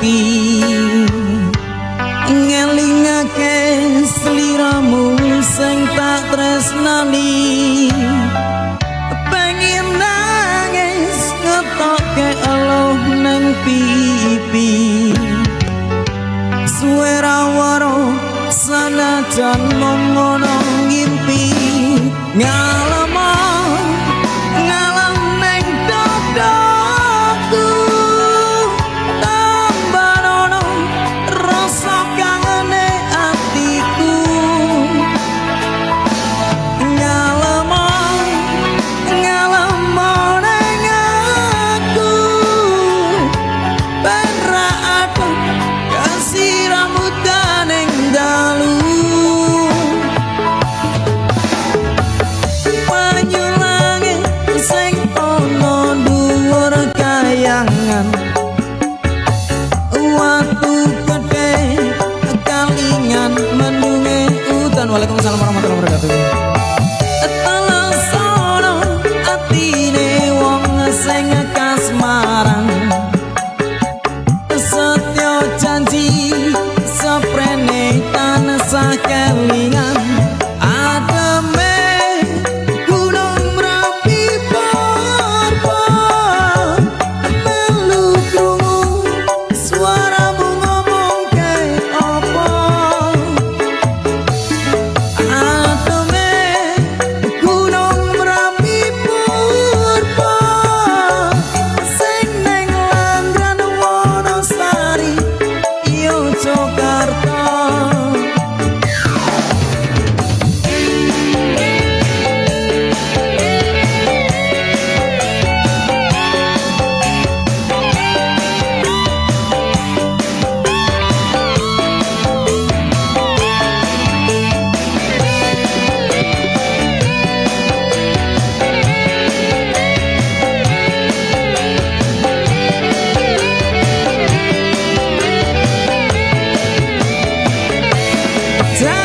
iki ngelingake sliramu sing tak tresnani pengen nangis ngetokke eluh nang pipi suwe ra waro sanajan ngono ngimpi ngalama ngalam neng dadaku tambah nono rasa kangene atiku ngalama neng aku penra aku kasih rambutan neng dalu Waalaikumsalam warahmatullahi wabarakatuh. Telesono atine wong sing kasmaran setyo janji seprene tansah kelingan ademe gunung merapi porpo melu krungu suaramu ngomong kae apa time